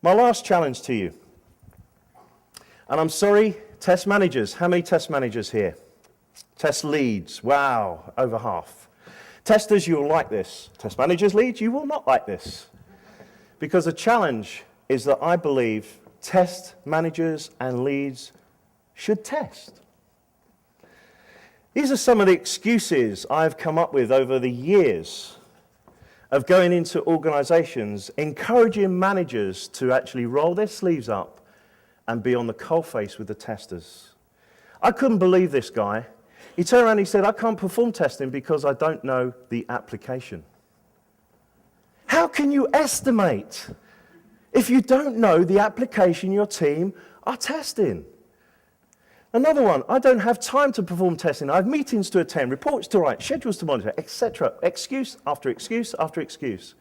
My last challenge to you, and I'm sorry, test managers. How many test managers here? Test leads. Wow, over half. Testers, you'll like this. Test managers, leads, you will not like this. Because the challenge is that I believe test managers and leads should test. These are some of the excuses I've come up with over the years of going into organizations, encouraging managers to actually roll their sleeves up and be on the coalface with the testers. I couldn't believe this guy. He turned around and he said, I can't perform testing because I don't know the application. How can you estimate if you don't know the application your team are testing? Another one, I don't have time to perform testing. I have meetings to attend, reports to write, schedules to monitor, etc. Excuse after excuse after excuse.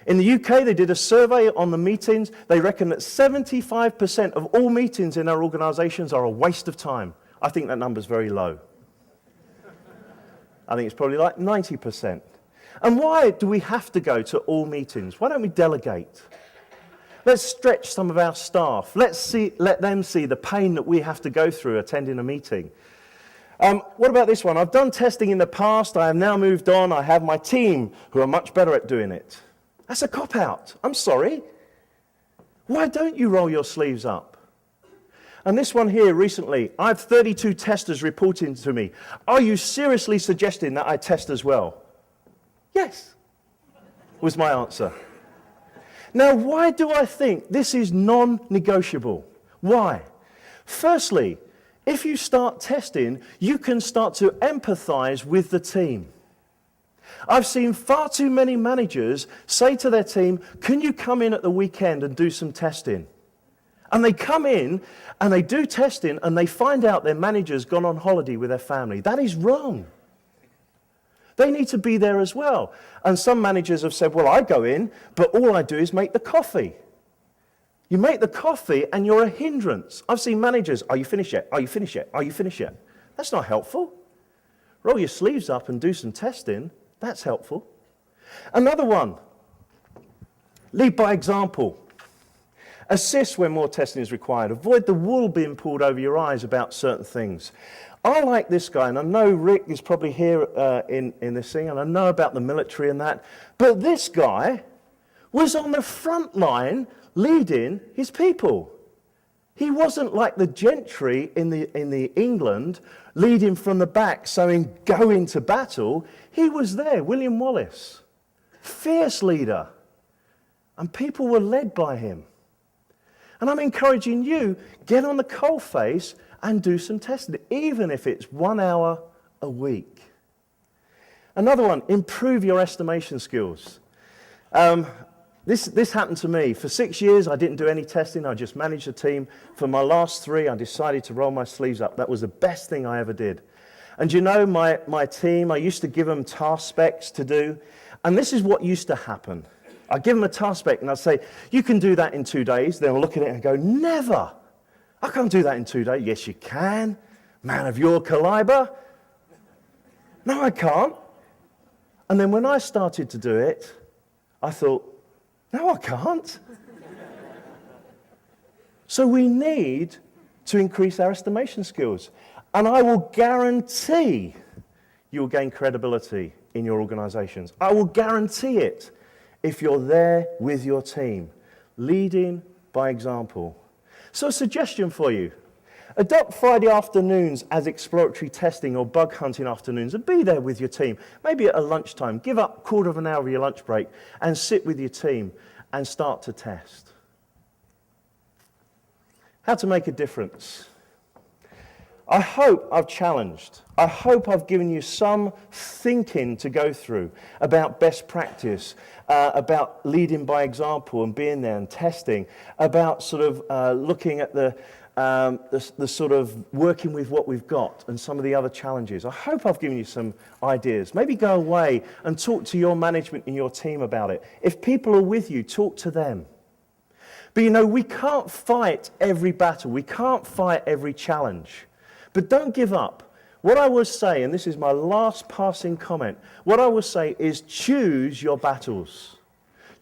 In the UK, they did a survey on the meetings. They reckon that 75% of all meetings in our organizations are a waste of time. I think that number's very low. I think it's probably like 90%. And why do we have to go to all meetings? Why don't we delegate? Let's stretch some of our staff. Let them see the pain that we have to go through attending a meeting. What about this one? I've done testing in the past. I have now moved on. I have my team who are much better at doing it. That's a cop-out. I'm sorry. Why don't you roll your sleeves up? And this one here recently, I have 32 testers reporting to me. Are you seriously suggesting that I test as well? Yes, was my answer. Now, why do I think this is non-negotiable? Why? Firstly, if you start testing, you can start to empathize with the team. I've seen far too many managers say to their team, can you come in at the weekend and do some testing? And they come in and they do testing and they find out their manager's gone on holiday with their family. That is wrong. They need to be there as well. And some managers have said, well, I go in, but all I do is make the coffee. You make the coffee and you're a hindrance. I've seen managers, are you finished yet? Are you finished yet? Are you finished yet? That's not helpful. Roll your sleeves up and do some testing. That's helpful. Another one, lead by example. Assist when more testing is required. Avoid the wool being pulled over your eyes about certain things. I like this guy, and I know Rick is probably here in this thing, and I know about the military and that, but this guy was on the front line leading his people. He wasn't like the gentry in the England leading from the back, saying, go into battle. He was there, William Wallace, fierce leader, and people were led by him. And I'm encouraging you, get on the coalface and do some testing, even if it's 1 hour a week. Another one, improve your estimation skills. This happened to me. For 6 years, I didn't do any testing. I just managed a team. For my last 3, I decided to roll my sleeves up. That was the best thing I ever did. And you know, my team, I used to give them task specs to do. And this is what used to happen. I'd give them a task spec and I'd say, you can do that in 2 days. They'll look at it and go, never. I can't do that in 2 days. Yes, you can. Man of your caliber. No, I can't. And then when I started to do it, I thought, no, I can't. So we need to increase our estimation skills. And I will guarantee you will gain credibility in your organizations. I will guarantee it if you're there with your team, leading by example. So a suggestion for you. Adopt Friday afternoons as exploratory testing or bug hunting afternoons and be there with your team. Maybe at a lunchtime. Give up a quarter of an hour of your lunch break and sit with your team and start to test. How to make a difference. I hope I've challenged. I hope I've given you some thinking to go through about best practice, about leading by example and being there and testing, about sort of looking at the sort of working with what we've got and some of the other challenges. I hope I've given you some ideas. Maybe go away and talk to your management and your team about it. If people are with you, talk to them. But you know, we can't fight every battle. We can't fight every challenge. But don't give up. What I will say, and this is my last passing comment, what I will say is choose your battles.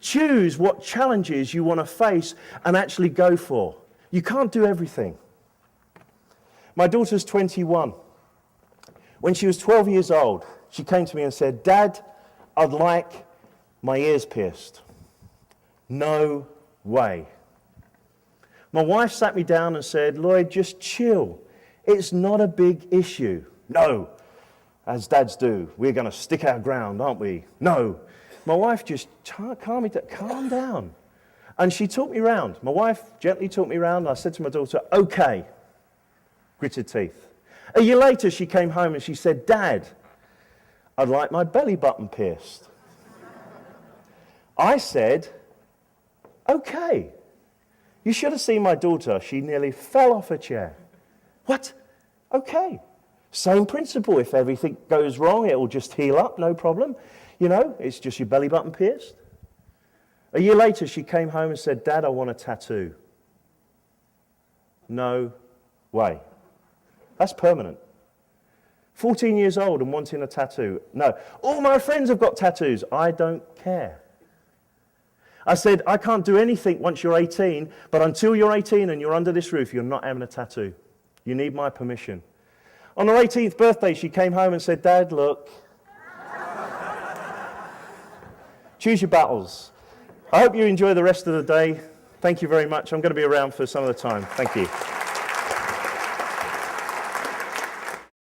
Choose what challenges you want to face and actually go for. You can't do everything. My daughter's 21. When she was 12 years old, she came to me and said, "Dad, I'd like my ears pierced." No way. My wife sat me down and said, "Lloyd, just chill. It's not a big issue." "No, as dads do. We're going to stick our ground, aren't we?" "No." My wife just calm down. And she took me round. My wife gently took me round, and I said to my daughter, "Okay." Gritted teeth. A year later, she came home and she said, "Dad, I'd like my belly button pierced." I said, "Okay." You should have seen my daughter. She nearly fell off her chair. "What? Okay. Same principle. If everything goes wrong, it will just heal up, no problem. You know, it's just your belly button pierced." A year later, she came home and said, "Dad, I want a tattoo." No way. That's permanent. 14 years old and wanting a tattoo. No. All my friends have got tattoos. I don't care. I said, "I can't do anything once you're 18, but until you're 18 and you're under this roof, you're not having a tattoo. You need my permission." On her 18th birthday, she came home and said, "Dad, look, choose your battles." I hope you enjoy the rest of the day. Thank you very much. I'm going to be around for some of the time. Thank you.